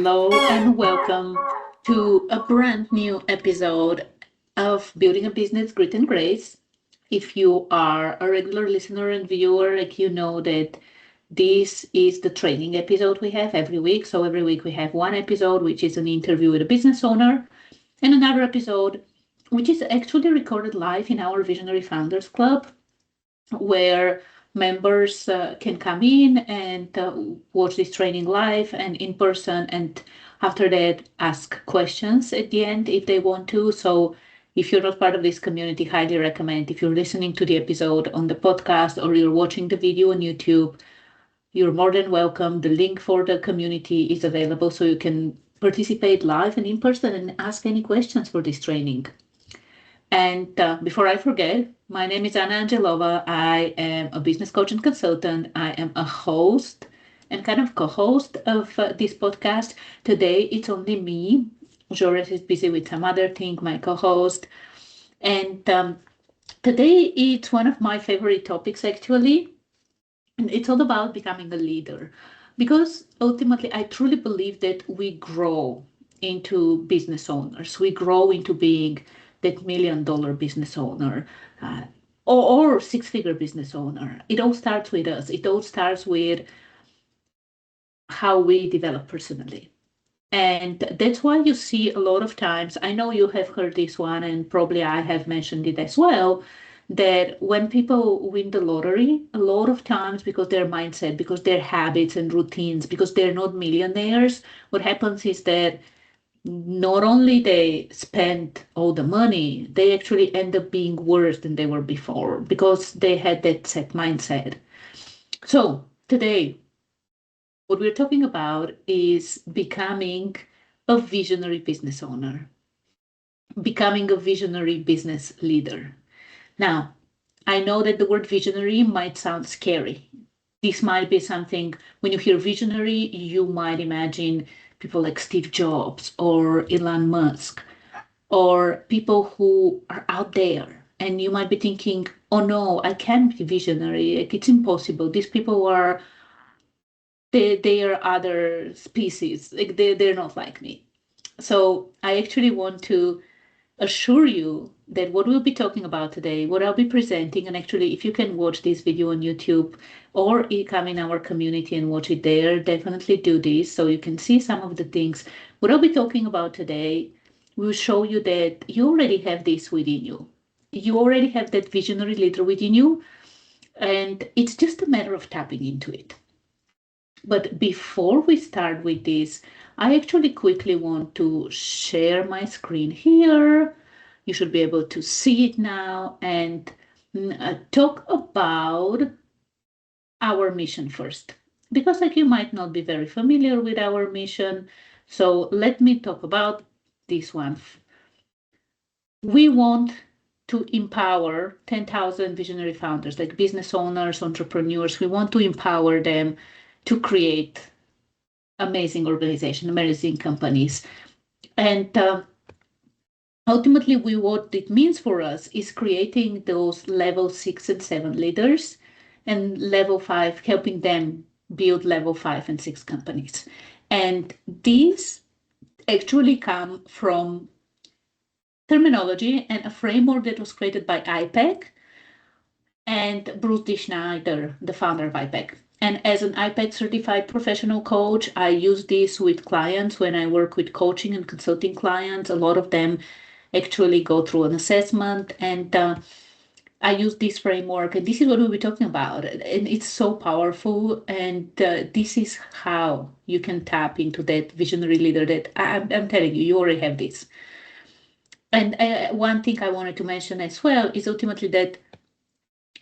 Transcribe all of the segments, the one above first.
Hello and welcome to a brand new episode of Building a Business Grit and Grace. If you are a regular listener and viewer, you know that this is the training episode we have every week. So every week we have one episode, which is an interview with a business owner, and another episode, which is actually recorded live in our Visionary Founders Club, where members can come in and watch this training live and in person, and after that ask questions at the end if they want to. So if you're not part of this community, highly recommend, if you're listening to the episode on the podcast or you're watching the video on YouTube, you're more than welcome. The link for the community is available so you can participate live and in person and ask any questions for this training. And before I forget, my name is Angelova. I am a business coach and consultant. I am a host and kind of co-host of this podcast. Today, it's only me. Joris is busy with some other thing, my co-host. And today, it's one of my favorite topics, actually. And it's all about becoming a leader. Because ultimately, I truly believe that we grow into business owners. We grow into being that $1 million business owner or six-figure business owner. It all starts with us. It all starts with how we develop personally. And that's why you see a lot of times, I know you have heard this one, and probably I have mentioned it as well, that when people win the lottery, a lot of times because their mindset, because their habits and routines, because they're not millionaires, what happens is that not only they spend all the money, they actually end up being worse than they were before because they had that set mindset. So today, what we're talking about is becoming a visionary business owner, becoming a visionary business leader. Now, I know that the word visionary might sound scary. This might be something, when you hear visionary, you might imagine people like Steve Jobs or Elon Musk or people who are out there. And you might be thinking, oh no, I can't be visionary. Like, it's impossible. These people are, they are other species. Like they're not like me. So I actually want to assure you that what we'll be talking about today, what I'll be presenting, and actually, if you can watch this video on YouTube or come in our community and watch it there, definitely do this so you can see some of the things. What I'll be talking about today will show you that you already have this within you. You already have that visionary leader within you, and it's just a matter of tapping into it. But before we start with this, I actually quickly want to share my screen here. You should be able to see it now and talk about our mission first. Because like you might not be very familiar with our mission, so let me talk about this one. We want to empower 10,000 visionary founders, like business owners, entrepreneurs. We want to empower them to create amazing organizations, amazing companies. And ultimately, what it means for us is creating those level 6 and 7 leaders, and level 5, helping them build level 5 and 6 companies. And these actually come from terminology and a framework that was created by IPEC and Bruce D. Schneider, the founder of IPEC. And as an IPEC certified professional coach, I use this with clients when I work with coaching and consulting clients. A lot of them actually go through an assessment, and I use this framework, and this is what we'll be talking about. And it's so powerful, and this is how you can tap into that visionary leader that I'm telling you, you already have this. And one thing I wanted to mention as well is ultimately that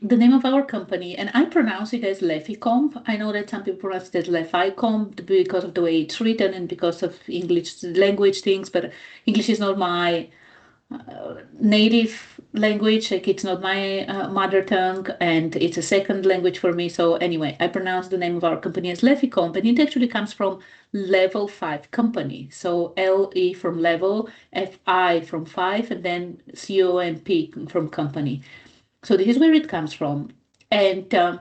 the name of our company, and I pronounce it as Leficomp. I know that some people pronounce it as Leficomp because of the way it's written and because of English language things, but English is not my native language. Like, it's not my mother tongue, and it's a second language for me. So anyway, I pronounce the name of our company as Leficomp, and it actually comes from level 5 company. So LE from level, FI from 5, and then COMP from company. So this is where it comes from. And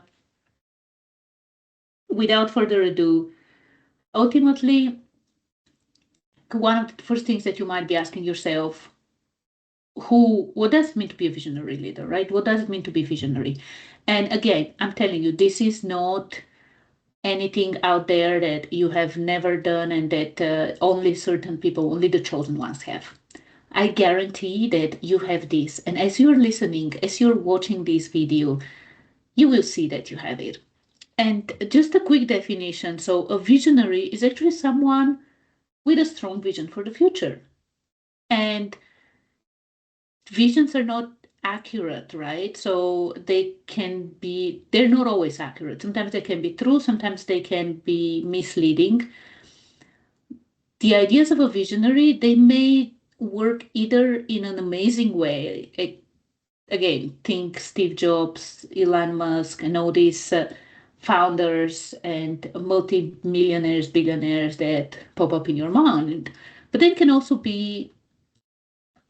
without further ado, ultimately, one of the first things that you might be asking yourself, what does it mean to be a visionary leader, right? What does it mean to be visionary? And again, I'm telling you, this is not anything out there that you have never done and that only certain people, only the chosen ones have. I guarantee that you have this. And as you're listening, as you're watching this video, you will see that you have it. And just a quick definition. So a visionary is actually someone with a strong vision for the future. And visions are not accurate, right? So they're not always accurate. Sometimes they can be true, sometimes they can be misleading. The ideas of a visionary, they may work either in an amazing way. Again, think Steve Jobs, Elon Musk, and all these founders and multi-millionaires, billionaires that pop up in your mind. But they can also be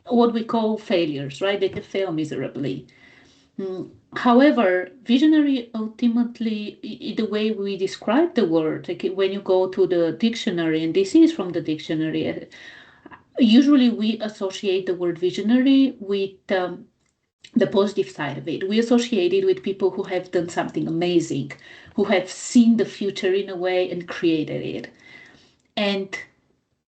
what we call failures, right? They can fail miserably. However, visionary ultimately, the way we describe the word, like when you go to the dictionary, and this is from the dictionary, usually we associate the word visionary with the positive side of it. We associate it with people who have done something amazing, who have seen the future in a way and created it. And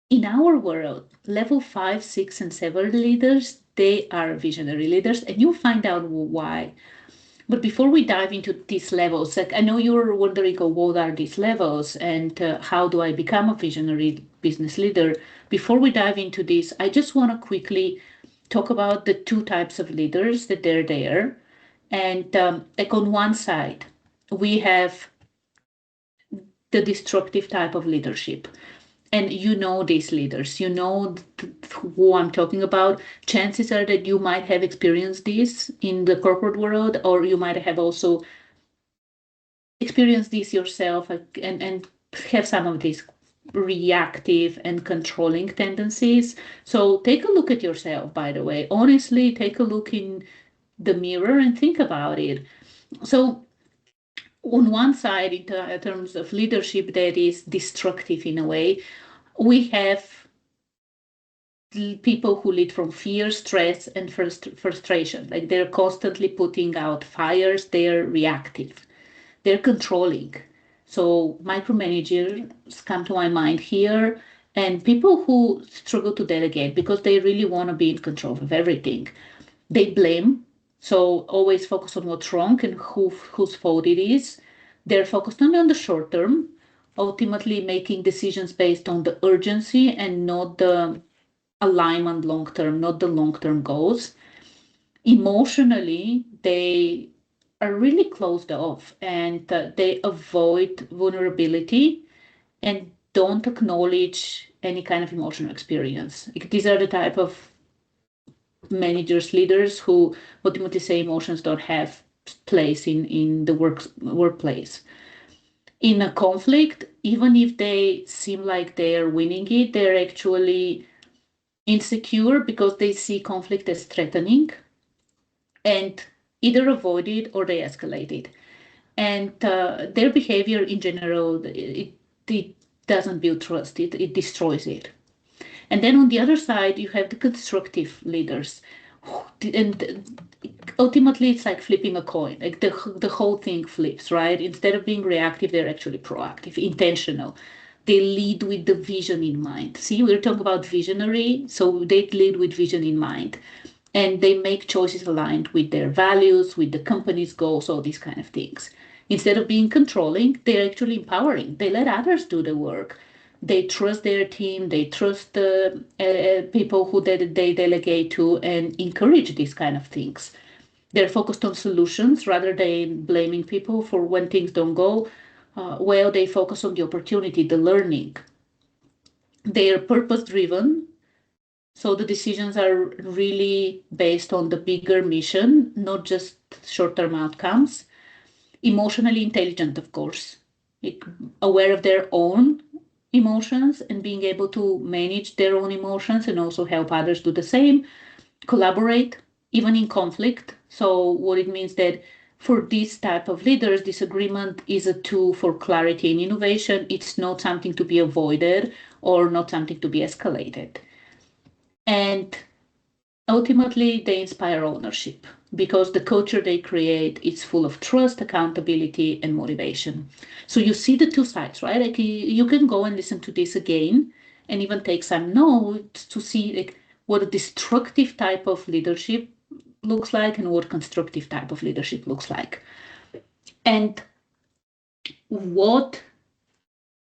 in our world, level 5, 6, and 7 leaders, they are visionary leaders, and you'll find out why. But before we dive into these levels, like I know you're wondering, what are these levels and how do I become a visionary business leader? Before we dive into this, I just want to quickly talk about the two types of leaders that they're there. And like on one side, we have the destructive type of leadership. And you know these leaders, you know who I'm talking about. Chances are that you might have experienced this in the corporate world, or you might have also experienced this yourself and have some of these reactive and controlling tendencies. So take a look at yourself, by the way. Honestly, take a look in the mirror and think about it. So on one side, in terms of leadership that is destructive in a way, we have people who lead from fear, stress, and frustration. Like they're constantly putting out fires, they're reactive, they're controlling. So micromanagers come to my mind here, and people who struggle to delegate because they really want to be in control of everything. They blame, so always focus on what's wrong and whose fault it is. They're focused only on the short term, ultimately making decisions based on the urgency and not the alignment long term, not the long term goals. Emotionally, they are really closed off and they avoid vulnerability and don't acknowledge any kind of emotional experience. These are the type of managers, leaders who ultimately say emotions don't have place in the workplace. In a conflict, even if they seem like they're winning it, they're actually insecure because they see conflict as threatening and either avoid it or they escalate it. And their behavior in general, it doesn't build trust, it destroys it. And then on the other side, you have the constructive leaders. And ultimately, it's like flipping a coin. Like the whole thing flips, right? Instead of being reactive, they're actually proactive, intentional. They lead with the vision in mind. See, we're talking about visionary, so they lead with vision in mind. And they make choices aligned with their values, with the company's goals, all these kind of things. Instead of being controlling, they're actually empowering. They let others do the work. They trust their team, they trust the people who they delegate to and encourage these kind of things. They're focused on solutions rather than blaming people for when things don't go well. They focus on the opportunity, the learning. They are purpose driven. So the decisions are really based on the bigger mission, not just short-term outcomes. Emotionally intelligent, of course, aware of their own emotions and being able to manage their own emotions and also help others do the same. Collaborate, even in conflict. So what it means that for this type of leaders, disagreement is a tool for clarity and innovation. It's not something to be avoided or not something to be escalated. And ultimately, they inspire ownership because the culture they create is full of trust, accountability, and motivation. So you see the two sides, right? Like you can go and listen to this again and even take some notes to see like what a destructive type of leadership looks like and what constructive type of leadership looks like. And what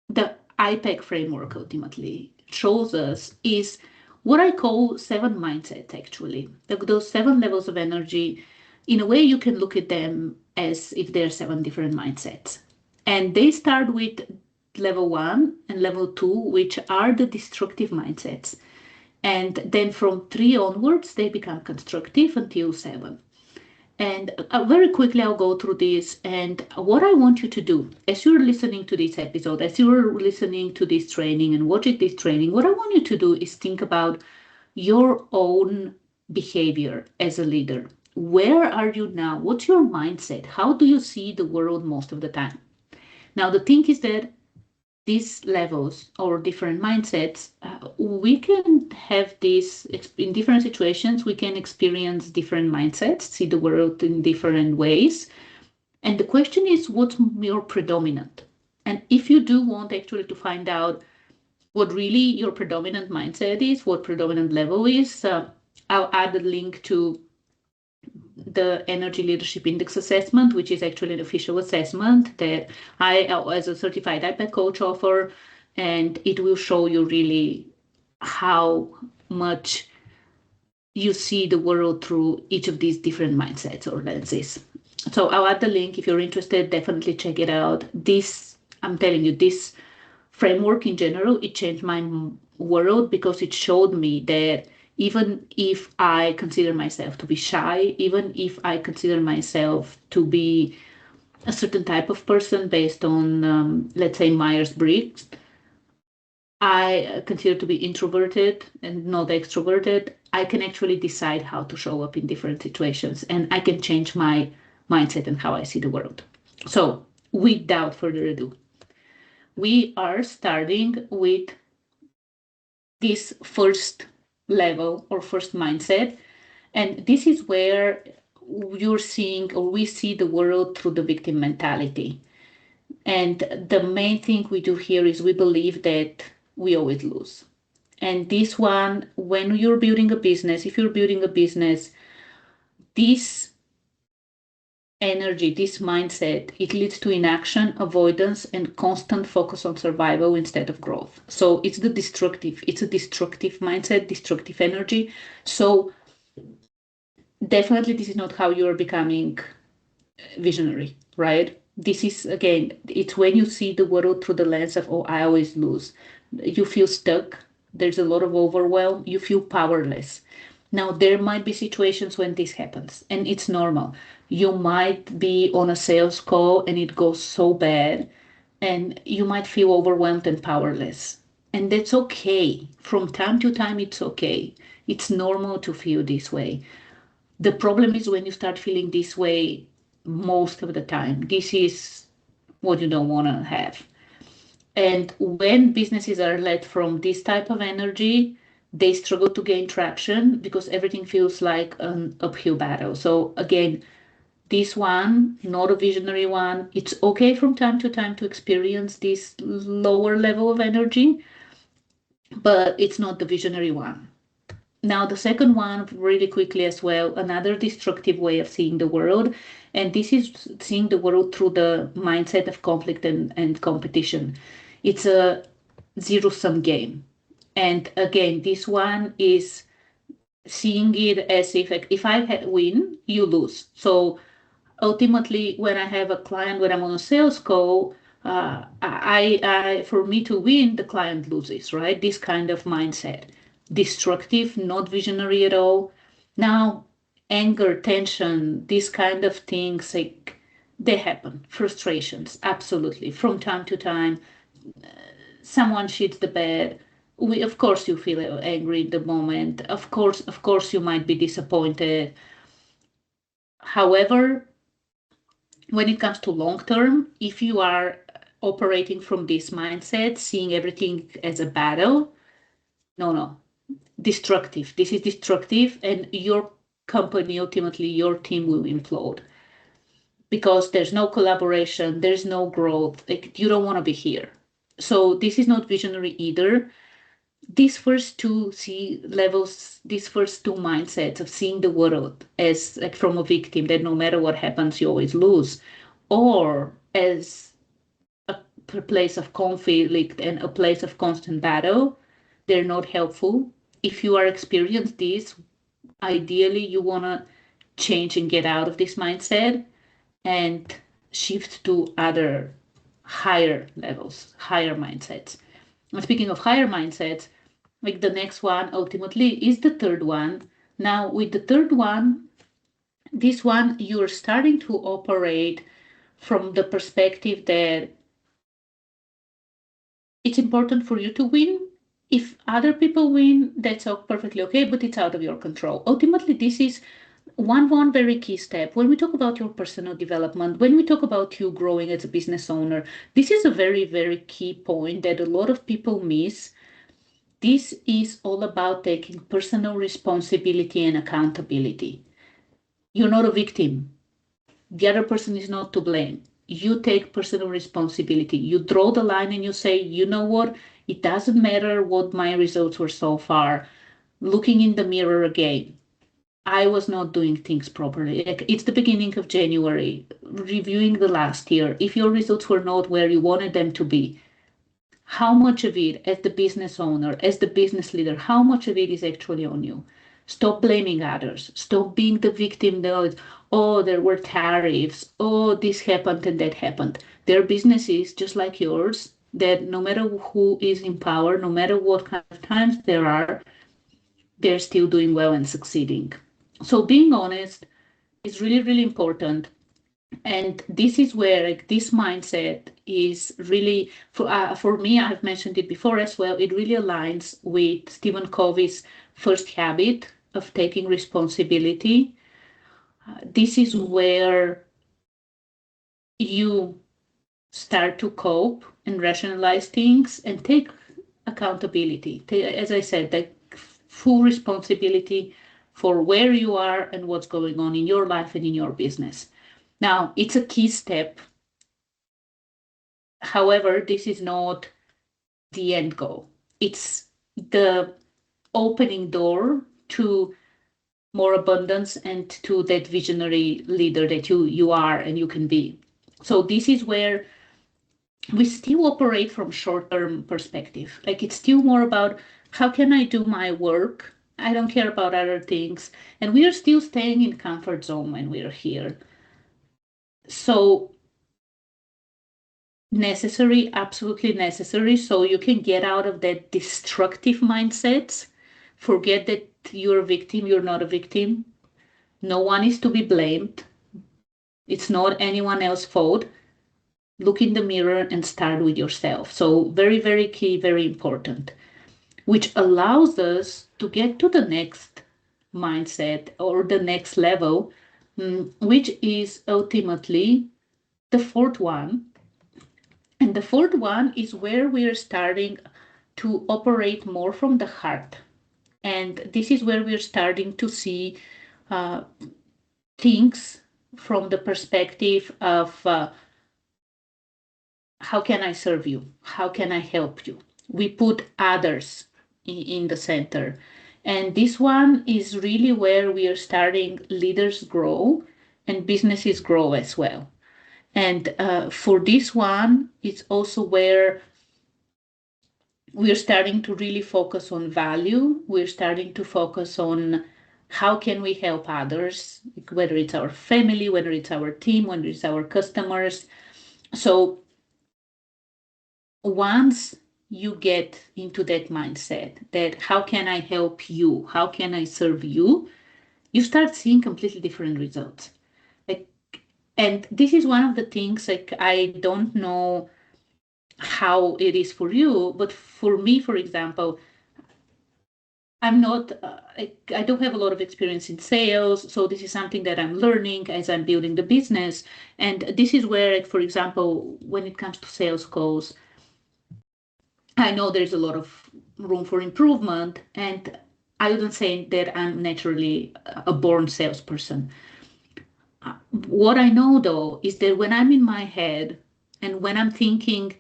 the IPEC framework ultimately shows us is what I call 7 mindsets, actually. Those 7 levels of energy, in a way, you can look at them as if they're 7 different mindsets. And they start with level 1 and level 2, which are the destructive mindsets. And then from 3 onwards, they become constructive until 7. And very quickly, I'll go through this. And what I want you to do, as you're listening to this episode, as you're listening to this training and watching this training, what I want you to do is think about your own behavior as a leader. Where are you now? What's your mindset? How do you see the world most of the time? Now, the thing is that these levels or different mindsets, we can have this in different situations. We can experience different mindsets, see the world in different ways. And the question is, what's your predominant? And if you do want actually to find out what really your predominant mindset is, what predominant level is, I'll add a link to the Energy Leadership Index assessment, which is actually an official assessment that I, as a certified IPEC coach, offer, and it will show you really how much you see the world through each of these different mindsets or lenses. So I'll add the link. If you're interested, definitely check it out. This, I'm telling you, this framework in general, it changed my world because it showed me that even if I consider myself to be shy, even if I consider myself to be a certain type of person based on, let's say, Myers-Briggs, I consider to be introverted and not extroverted, I can actually decide how to show up in different situations and I can change my mindset and how I see the world. So without further ado, we are starting with this first level or first mindset. And this is where you're seeing or we see the world through the victim mentality. And the main thing we do here is we believe that we always lose. And this one, when you're building a business, if you're building a business, this energy, this mindset, it leads to inaction, avoidance, and constant focus on survival instead of growth. So it's a destructive mindset, destructive energy. So definitely this is not how you're becoming visionary, right? This is, again, it's when you see the world through the lens of, oh, I always lose. You feel stuck. There's a lot of overwhelm. You feel powerless. Now, there might be situations when this happens, and it's normal. You might be on a sales call and it goes so bad, and you might feel overwhelmed and powerless. And that's okay. From time to time, it's okay. It's normal to feel this way. The problem is when you start feeling this way most of the time. This is what you don't want to have. And when businesses are led from this type of energy, they struggle to gain traction because everything feels like an uphill battle. So again, this one, not a visionary one, it's okay from time to time to experience this lower level of energy, but it's not the visionary one. Now, the second one, really quickly as well, another destructive way of seeing the world, and this is seeing the world through the mindset of conflict and competition. It's a zero-sum game. And again, this one is seeing it as if I win, you lose. So ultimately, when I have a client, when I'm on a sales call, for me to win, the client loses, right? This kind of mindset, destructive, not visionary at all. Now, anger, tension, these kind of things, like they happen. Frustrations, absolutely, from time to time. Someone shits the bed. Of course, you feel angry in the moment. Of course, you might be disappointed. However, when it comes to long term, if you are operating from this mindset, seeing everything as a battle. No, destructive. This is destructive, and your company, ultimately your team, will implode because there's no collaboration, there's no growth. Like, you don't want to be here. So this is not visionary either. These first two levels, these first two mindsets of seeing the world as like from a victim, that no matter what happens you always lose, or as a place of conflict and a place of constant battle, they're not helpful. If you are experiencing this, ideally you want to change and get out of this mindset and shift to other higher levels, higher mindsets. And speaking of higher mindsets, like the next one ultimately is the third one. Now, with the third one, this one, you're starting to operate from the perspective that it's important for you to win. If other people win, that's perfectly okay, but it's out of your control. Ultimately, this is one very key step. When we talk about your personal development, when we talk about you growing as a business owner, this is a very key point that a lot of people miss. This is all about taking personal responsibility and accountability. You're not a victim. The other person is not to blame. You take personal responsibility. You draw the line and you say, you know what? It doesn't matter what my results were so far. Looking in the mirror again, I was not doing things properly. Like, it's the beginning of January, reviewing the last year. If your results were not where you wanted them to be, how much of it, as the business owner, as the business leader, how much of it is actually on you? Stop blaming others. Stop being the victim that, oh, there were tariffs. Oh, this happened and that happened. There are businesses just like yours that no matter who is in power, no matter what kind of times there are, they're still doing well and succeeding. So being honest is really important. And this is where, like, this mindset is really, for me, I've mentioned it before as well, it really aligns with Stephen Covey's first habit of taking responsibility. This is where you start to cope and rationalize things and take accountability. As I said, that full responsibility for where you are and what's going on in your life and in your business. Now, it's a key step. However, this is not the end goal. It's the opening door to more abundance and to that visionary leader that you are and you can be. So this is where we still operate from short-term perspective. Like, it's still more about how can I do my work? I don't care about other things. And we are still staying in comfort zone when we are here. So necessary, absolutely necessary. So you can get out of that destructive mindset. Forget that you're a victim. You're not a victim. No one is to be blamed. It's not anyone else's fault. Look in the mirror and start with yourself. So very key, very important, which allows us to get to the next mindset or the next level, which is ultimately the fourth one. And the fourth one is where we are starting to operate more from the heart. And this is where we're starting to see things from the perspective of how can I serve you? How can I help you? We put others in the center. And this one is really where we are starting leaders grow and businesses grow as well. And for this one, it's also where we're starting to really focus on value. We're starting to focus on how can we help others, whether it's our family, whether it's our team, whether it's our customers. So once you get into that mindset that how can I help you, how can I serve you, you start seeing completely different results. Like, and this is one of the things, like, I don't know how it is for you, but for me, for example, I'm not, I don't have a lot of experience in sales. So this is something that I'm learning as I'm building the business. And this is where, like, for example, when it comes to sales calls, I know there's a lot of room for improvement. And I wouldn't say that I'm naturally a born salesperson. What I know though is that when I'm in my head and when I'm thinking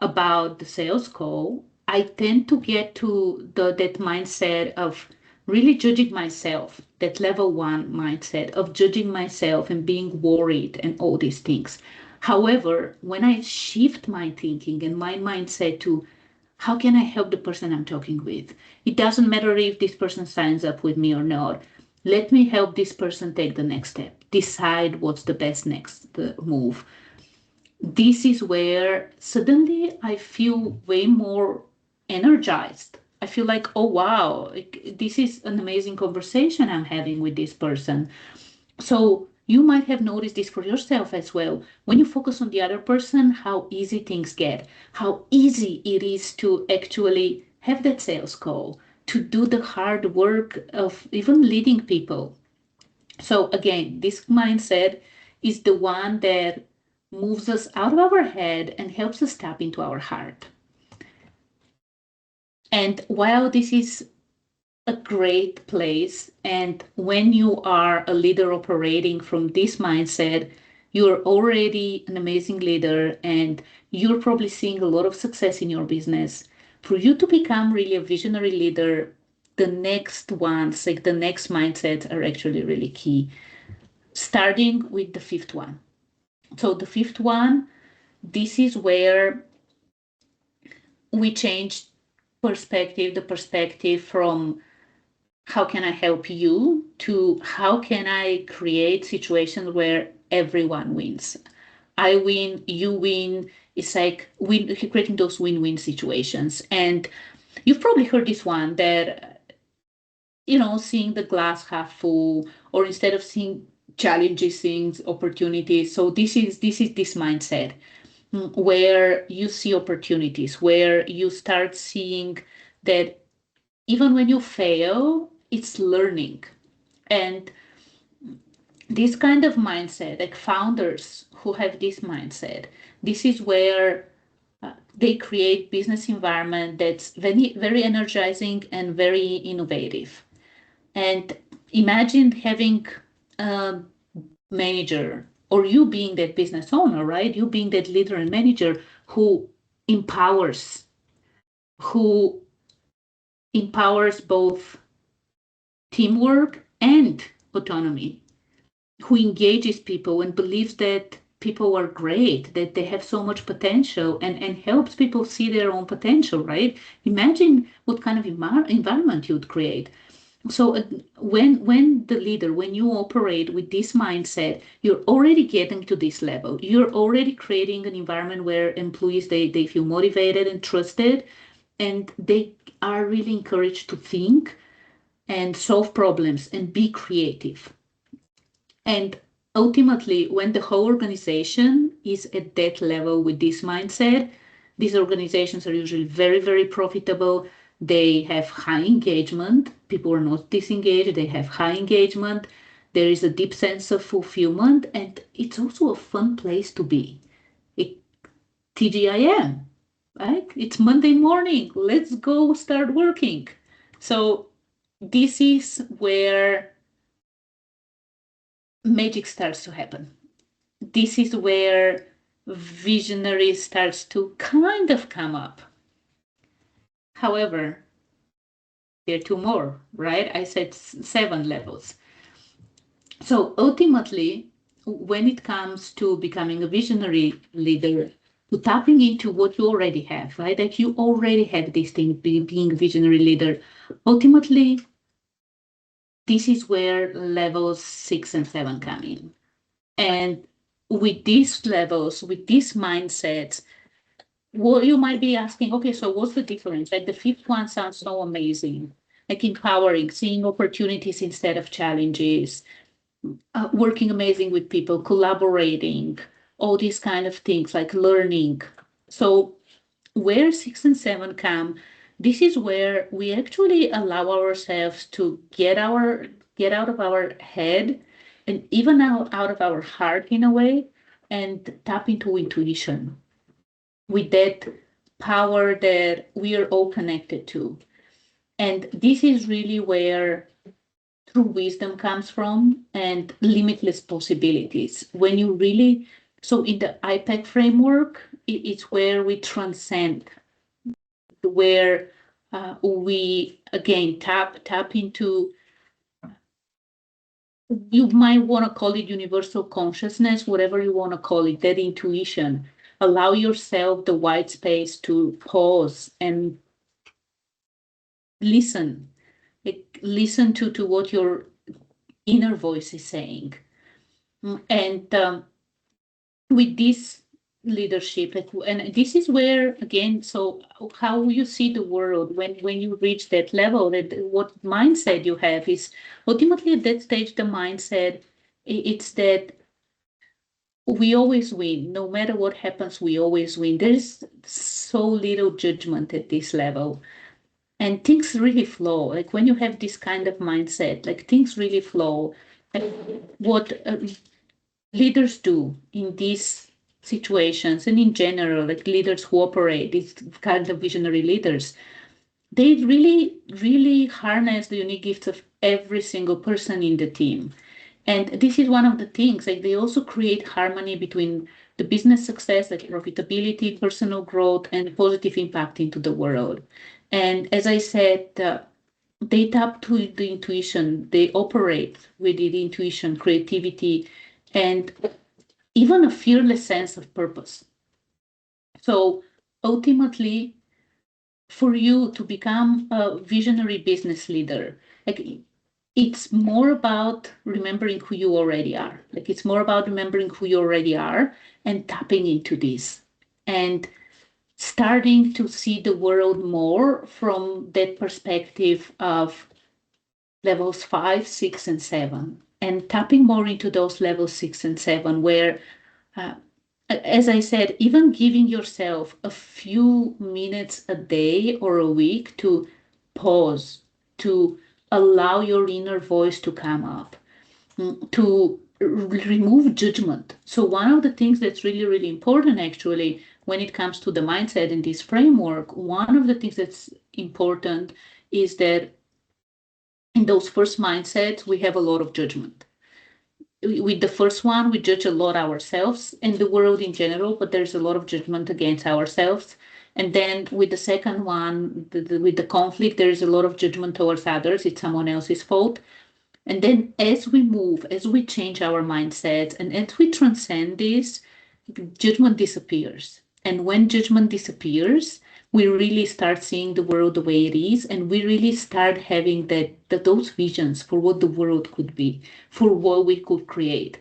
about the sales call, I tend to get to that mindset of really judging myself, that level one mindset of judging myself and being worried and all these things. However, when I shift my thinking and my mindset to how can I help the person I'm talking with? It doesn't matter if this person signs up with me or not. Let me help this person take the next step, decide what's the best next move. This is where suddenly I feel way more energized. I feel like, oh wow, this is an amazing conversation I'm having with this person. So you might have noticed this for yourself as well. When you focus on the other person, how easy things get, how easy it is to actually have that sales call, to do the hard work of even leading people. So again, this mindset is the one that moves us out of our head and helps us tap into our heart. And while this is a great place, and when you are a leader operating from this mindset, you're already an amazing leader and you're probably seeing a lot of success in your business. For you to become really a visionary leader, the next ones, like the next mindsets, are actually really key. Starting with the fifth one. So the fifth one, this is where we change the perspective from how can I help you to how can I create situations where everyone wins. I win, you win. It's like creating those win-win situations. And you've probably heard this one that, seeing the glass half full, or instead of seeing challenges, seeing opportunities. So this mindset where you see opportunities, where you start seeing that even when you fail, it's learning. And this kind of mindset, like founders who have this mindset, this is where they create business environment that's very, very energizing and very innovative. And imagine having a manager or you being that business owner, right? You being that leader and manager who empowers, who empowers both teamwork and autonomy, who engages people and believes that people are great, that they have so much potential and helps people see their own potential, right? Imagine what kind of environment you'd create. So when the leader, when you operate with this mindset, you're already getting to this level. You're already creating an environment where employees, they feel motivated and trusted, and they are really encouraged to think and solve problems and be creative. And ultimately, when the whole organization is at that level with this mindset, these organizations are usually very, very profitable. They have high engagement. People are not disengaged. They have high engagement. There is a deep sense of fulfillment, and it's also a fun place to be. TGIM, right? It's Monday morning. Let's go start working. So this is where magic starts to happen. This is where visionary starts to kind of come up. However, there are two more, right? I said 7 levels. So ultimately, when it comes to becoming a visionary leader, to tapping into what you already have, right? Like you already have this thing, being a visionary leader. Ultimately, this is where levels 6 and 7 come in. And with these levels, with these mindsets, well, you might be asking, okay, so what's the difference? Like the fifth one sounds so amazing, like empowering, seeing opportunities instead of challenges, working amazing with people, collaborating, all these kind of things, like learning. So where 6 and 7 come, this is where we actually allow ourselves to get out of our head and even out of our heart in a way and tap into intuition with that power that we are all connected to. And this is really where true wisdom comes from and limitless possibilities. When you really, so in the IPAC framework, it's where we transcend, where we again tap into, you might want to call it universal consciousness, whatever you want to call it, that intuition. Allow yourself the white space to pause and listen. Like, listen to what your inner voice is saying. And with this leadership, and this is where again, so how you see the world when you reach that level, that what mindset you have is ultimately at that stage, the mindset, it's that we always win. No matter what happens, we always win. There's so little judgment at this level, and things really flow. Like when you have this kind of mindset, like things really flow. And what leaders do in these situations, and in general, like leaders who operate, these kind of visionary leaders, they really, really harness the unique gifts of every single person in the team. And this is one of the things, like they also create harmony between the business success, like profitability, personal growth, and positive impact into the world. And as I said, they tap to the intuition, they operate with the intuition, creativity, and even a fearless sense of purpose. So ultimately, for you to become a visionary business leader, like it's more about remembering who you already are. Like it's more about remembering who you already are and tapping into this and starting to see the world more from that perspective of levels 5, 6, and 7, and tapping more into those levels 6 and 7, where uh, as I said, even giving yourself a few minutes a day or a week to pause, to allow your inner voice to come up, to remove judgment. So, one of the things that's really, really important actually when it comes to the mindset in this framework, one of the things that's important is that in those first mindsets, we have a lot of judgment. With the first one, we judge a lot ourselves and the world in general, but there's a lot of judgment against ourselves. And then with the second one, with the conflict, there is a lot of judgment towards others. It's someone else's fault. And then as we move, as we change our mindset, and as we transcend this, judgment disappears. And when judgment disappears, we really start seeing the world the way it is, and we really start having those visions for what the world could be, for what we could create.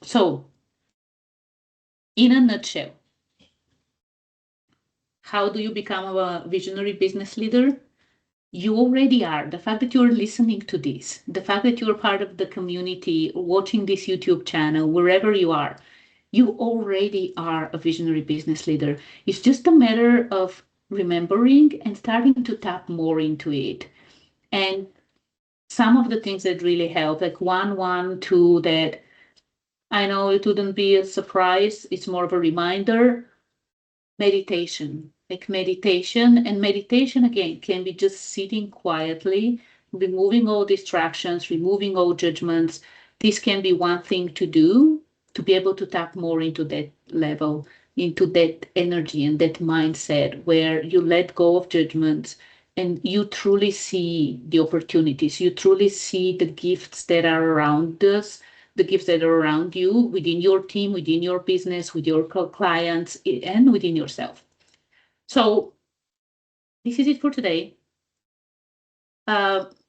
So, in a nutshell, how do you become a visionary business leader? You already are. The fact that you're listening to this, the fact that you're part of the community, watching this YouTube channel, wherever you are, you already are a visionary business leader. It's just a matter of remembering and starting to tap more into it. And some of the things that really help, like one, two, that I know it wouldn't be a surprise, it's more of a reminder. Meditation, like meditation, and meditation again can be just sitting quietly, removing all distractions, removing all judgments. This can be one thing to do to be able to tap more into that level, into that energy and that mindset where you let go of judgments and you truly see the opportunities, you truly see the gifts that are around us, the gifts that are around you, within your team, within your business, with your clients, and within yourself. So this is it for today.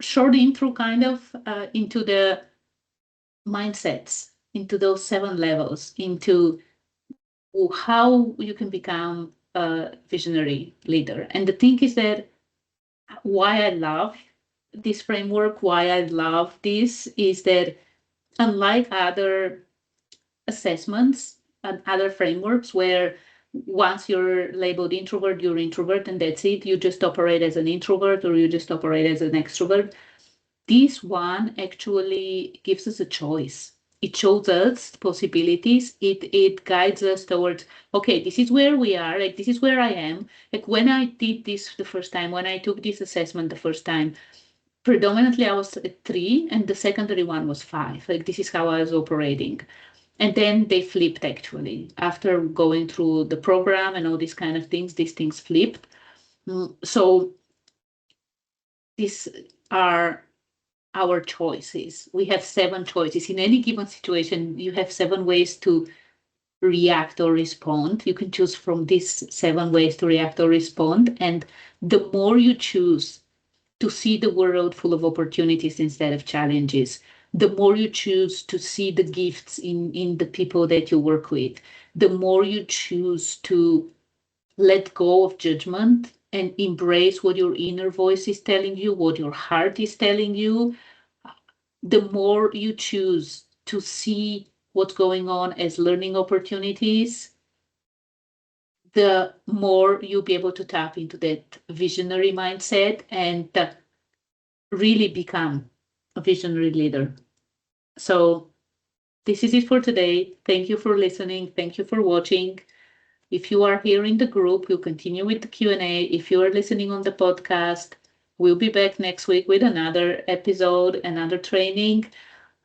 Short intro kind of into the mindsets, into those 7 levels, into how you can become a visionary leader. And the thing is that why I love this framework, why I love this is that unlike other assessments and other frameworks where once you're labeled introvert, you're introvert and that's it. You just operate as an introvert or you just operate as an extrovert. This one actually gives us a choice. It shows us possibilities. It guides us towards, okay, this is where we are, like this is where I am. Like when I did this the first time, when I took this assessment the first time, predominantly I was at 3 and the secondary one was 5. Like this is how I was operating. And then they flipped actually. After going through the program and all these kind of things, these things flipped. So these are our choices. We have 7 choices. In any given situation, you have 7 ways to react or respond. You can choose from these 7 ways to react or respond. And the more you choose to see the world full of opportunities instead of challenges, the more you choose to see the gifts in the people that you work with, the more you choose to let go of judgment and embrace what your inner voice is telling you, what your heart is telling you, the more you choose to see what's going on as learning opportunities, the more you'll be able to tap into that visionary mindset and really become a visionary leader. So this is it for today. Thank you for listening. Thank you for watching. If you are here in the group, we'll continue with the Q&A. If you are listening on the podcast, we'll be back next week with another episode, another training.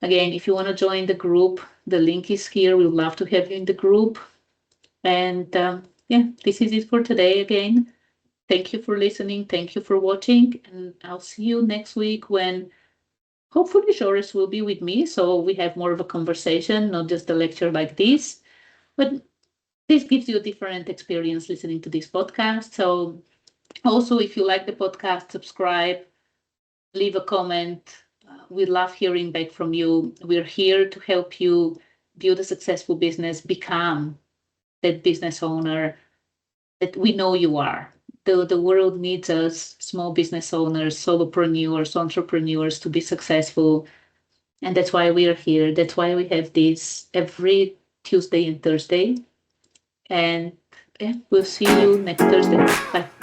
Again, if you want to join the group, the link is here. We'd love to have you in the group. And yeah, this is it for today again. Thank you for listening. Thank you for watching. And I'll see you next week when hopefully Joris will be with me. So we have more of a conversation, not just a lecture like this. But this gives you a different experience listening to this podcast. So also, if you like the podcast, subscribe, leave a comment. We love hearing back from you. We're here to help you build a successful business, become that business owner that we know you are. The world needs us, small business owners, solopreneurs, entrepreneurs, to be successful. And that's why we are here. That's why we have this every Tuesday and Thursday. And yeah, we'll see you next Thursday. Bye.